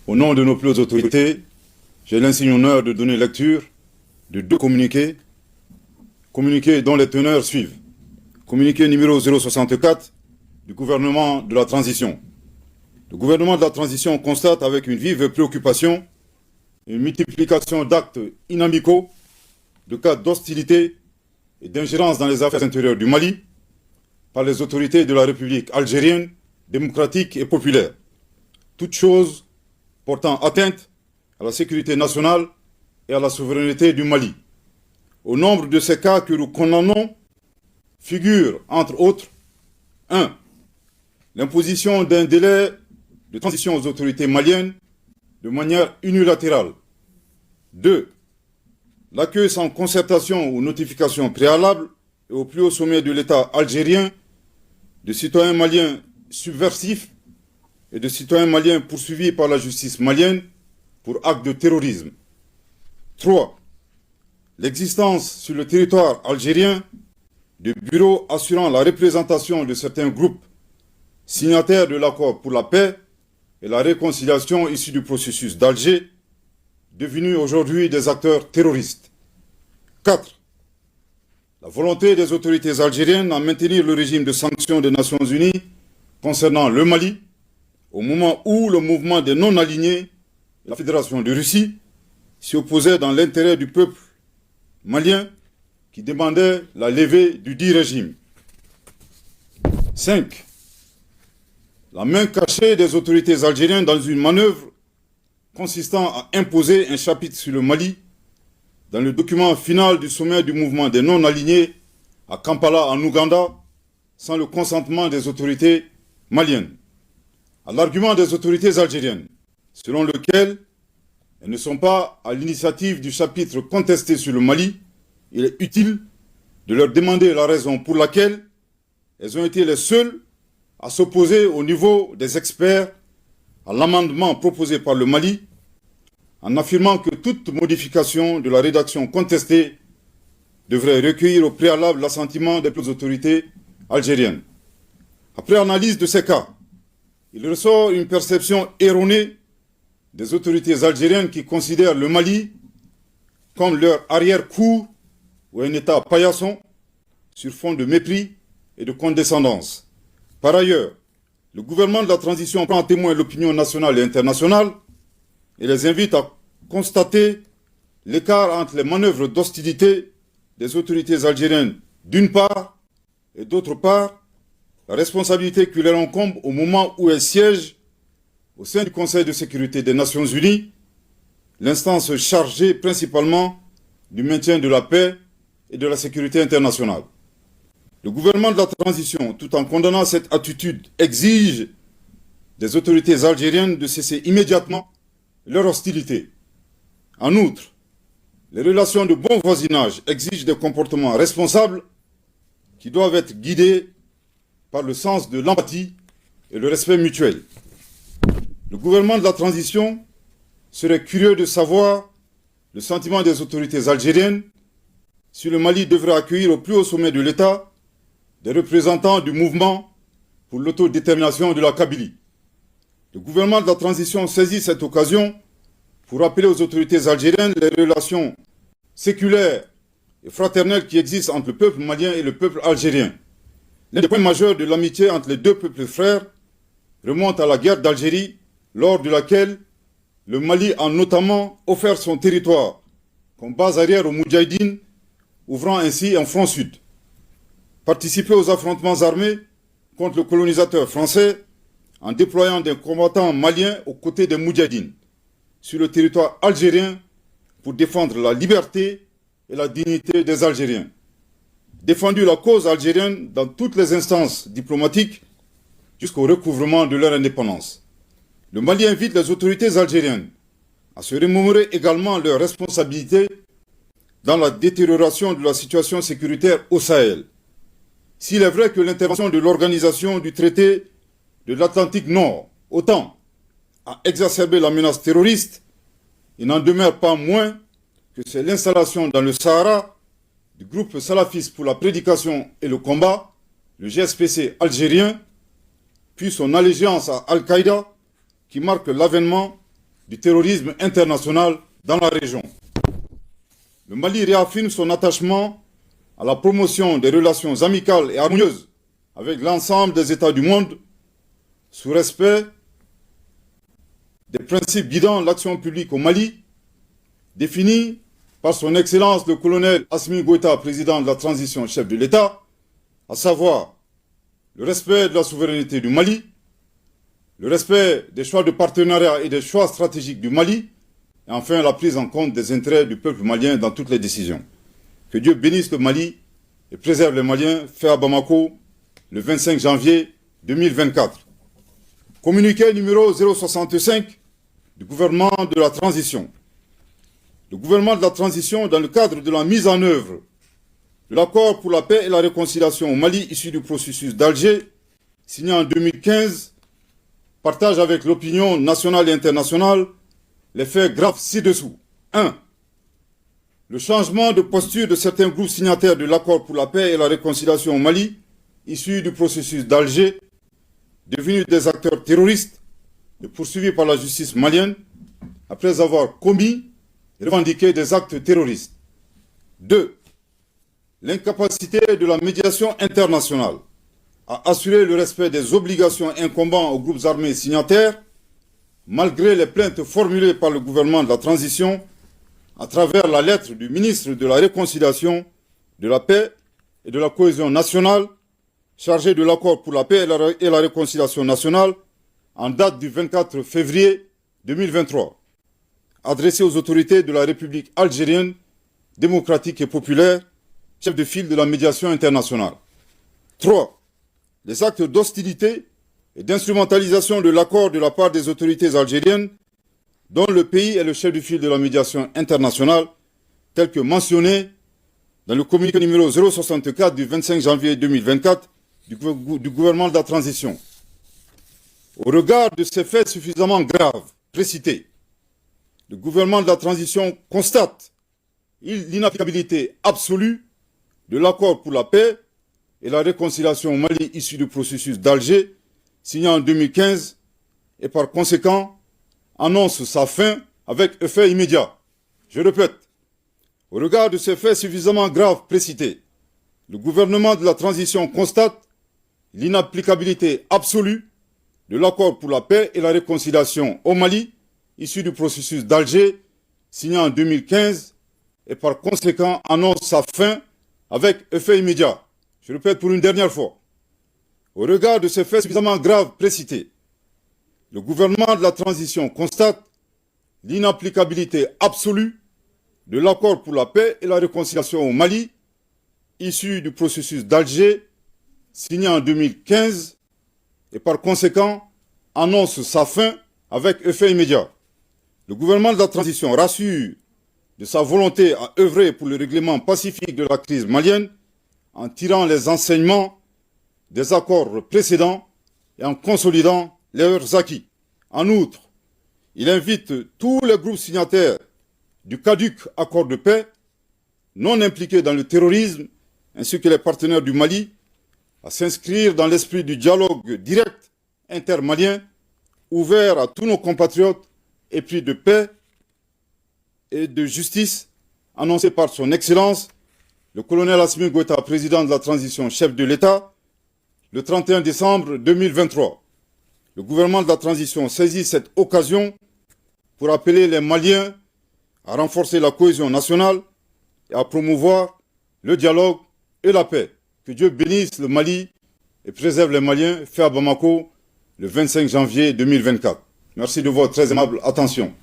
Au nom de nos plus hautes autorités, j'ai l'insigne honneur de donner lecture de deux communiqués, communiqués dont les teneurs suivent. Communiqué numéro 064 du gouvernement de la transition. Le gouvernement de la transition constate avec une vive préoccupation une multiplication d'actes inamicaux, de cas d'hostilité et d'ingérence dans les affaires intérieures du Mali par les autorités de la République algérienne, démocratique et populaire. Toutes choses portant atteinte à la sécurité nationale et à la souveraineté du Mali. Au nombre de ces cas que nous condamnons figure, entre autres, 1. L'imposition d'un délai de transition aux autorités maliennes de manière unilatérale. 2. L'accueil sans concertation ou notification préalable et au plus haut sommet de l'État algérien de citoyens maliens subversifs et de citoyens maliens poursuivis par la justice malienne pour actes de terrorisme. 3. L'existence sur le territoire algérien de bureaux assurant la représentation de certains groupes signataires de l'accord pour la paix et la réconciliation issus du processus d'Alger, devenus aujourd'hui des acteurs terroristes. 4. La volonté des autorités algériennes à maintenir le régime de sanctions des Nations Unies concernant le Mali, au moment où le mouvement des non-alignés, la Fédération de Russie, s'y opposait dans l'intérêt du peuple malien qui demandait la levée du dit régime. 5. La main cachée des autorités algériennes dans une manœuvre consistant à imposer un chapitre sur le Mali dans le document final du sommet du mouvement des non-alignés à Kampala en Ouganda sans le consentement des autorités maliennes. À l'argument des autorités algériennes, selon lequel elles ne sont pas à l'initiative du chapitre contesté sur le Mali, il est utile de leur demander la raison pour laquelle elles ont été les seules à s'opposer au niveau des experts à l'amendement proposé par le Mali, en affirmant que toute modification de la rédaction contestée devrait recueillir au préalable l'assentiment des autorités algériennes. Après analyse de ces cas, il ressort une perception erronée des autorités algériennes qui considèrent le Mali comme leur arrière-cour ou un État paillasson sur fond de mépris et de condescendance. Par ailleurs, le gouvernement de la transition prend en témoin l'opinion nationale et internationale et les invite à constater l'écart entre les manœuvres d'hostilité des autorités algériennes d'une part et d'autre part la responsabilité qui leur incombe au moment où elles siègent au sein du Conseil de sécurité des Nations Unies, l'instance chargée principalement du maintien de la paix et de la sécurité internationale. Le gouvernement de la transition, tout en condamnant cette attitude, exige des autorités algériennes de cesser immédiatement leur hostilité. En outre, les relations de bon voisinage exigent des comportements responsables qui doivent être guidés par le sens de l'empathie et le respect mutuel. Le gouvernement de la transition serait curieux de savoir le sentiment des autorités algériennes si le Mali devrait accueillir au plus haut sommet de l'État des représentants du mouvement pour l'autodétermination de la Kabylie. Le gouvernement de la transition saisit cette occasion pour rappeler aux autorités algériennes les relations séculaires et fraternelles qui existent entre le peuple malien et le peuple algérien. L'un des points majeurs de l'amitié entre les deux peuples frères remonte à la guerre d'Algérie, lors de laquelle le Mali a notamment offert son territoire comme base arrière aux Moudjahidines, ouvrant ainsi un front sud. Participer aux affrontements armés contre le colonisateur français en déployant des combattants maliens aux côtés des Moudjahidines sur le territoire algérien pour défendre la liberté et la dignité des Algériens. Défendu la cause algérienne dans toutes les instances diplomatiques jusqu'au recouvrement de leur indépendance. Le Mali invite les autorités algériennes à se remémorer également leurs responsabilités dans la détérioration de la situation sécuritaire au Sahel. S'il est vrai que l'intervention de l'organisation du traité de l'Atlantique Nord, OTAN, a exacerbé la menace terroriste, il n'en demeure pas moins que c'est l'installation dans le Sahara du groupe salafiste pour la prédication et le combat, le GSPC algérien, puis son allégeance à Al-Qaïda, qui marque l'avènement du terrorisme international dans la région. Le Mali réaffirme son attachement à la promotion des relations amicales et harmonieuses avec l'ensemble des États du monde, sous respect des principes guidant l'action publique au Mali, définis par son Excellence le colonel Assimi Goïta, président de la transition, chef de l'État, à savoir le respect de la souveraineté du Mali, le respect des choix de partenariat et des choix stratégiques du Mali, et enfin la prise en compte des intérêts du peuple malien dans toutes les décisions. Que Dieu bénisse le Mali et préserve les Maliens, fait à Bamako le 25 janvier 2024. Communiqué numéro 065 du gouvernement de la transition. Le gouvernement de la transition, dans le cadre de la mise en œuvre de l'accord pour la paix et la réconciliation au Mali issu du processus d'Alger, signé en 2015, partage avec l'opinion nationale et internationale les faits graves ci-dessous. 1. Le changement de posture de certains groupes signataires de l'accord pour la paix et la réconciliation au Mali, issu du processus d'Alger, devenus des acteurs terroristes et poursuivis par la justice malienne, après avoir commis et revendiqué des actes terroristes. 2. L'incapacité de la médiation internationale à assurer le respect des obligations incombant aux groupes armés signataires, malgré les plaintes formulées par le gouvernement de la transition à travers la lettre du ministre de la Réconciliation, de la Paix et de la Cohésion nationale, chargé de l'accord pour la paix et la réconciliation nationale, en date du 24 février 2023, adressé aux autorités de la République algérienne, démocratique et populaire, chef de file de la médiation internationale. 3. Les actes d'hostilité et d'instrumentalisation de l'accord de la part des autorités algériennes, dont le pays est le chef de file de la médiation internationale, tel que mentionné dans le communiqué numéro 064 du 25 janvier 2024 du gouvernement de la transition. Au regard de ces faits suffisamment graves précités, le gouvernement de la transition constate l'inapplicabilité absolue de l'accord pour la paix et la réconciliation au Mali issu du processus d'Alger, signé en 2015, et par conséquent annonce sa fin avec effet immédiat. Je répète, au regard de ces faits suffisamment graves précités, le gouvernement de la transition constate l'inapplicabilité absolue de l'accord pour la paix et la réconciliation au Mali, issu du processus d'Alger, signé en 2015, et par conséquent annonce sa fin avec effet immédiat. Je répète pour une dernière fois. Au regard de ces faits suffisamment graves précités, le gouvernement de la transition constate l'inapplicabilité absolue de l'accord pour la paix et la réconciliation au Mali, issu du processus d'Alger, signé en 2015, et par conséquent annonce sa fin avec effet immédiat. Le gouvernement de la transition rassure de sa volonté à œuvrer pour le règlement pacifique de la crise malienne en tirant les enseignements des accords précédents et en consolidant leurs acquis. En outre, il invite tous les groupes signataires du caduc accord de paix, non impliqués dans le terrorisme, ainsi que les partenaires du Mali, à s'inscrire dans l'esprit du dialogue direct intermalien, ouvert à tous nos compatriotes, épris de paix et de justice, annoncé par son Excellence, le colonel Assimi Goïta, président de la transition, chef de l'État, le 31 décembre 2023. Le gouvernement de la transition saisit cette occasion pour appeler les Maliens à renforcer la cohésion nationale et à promouvoir le dialogue et la paix. Que Dieu bénisse le Mali et préserve les Maliens, fait à Bamako le 25 janvier 2024. Merci de votre très aimable attention.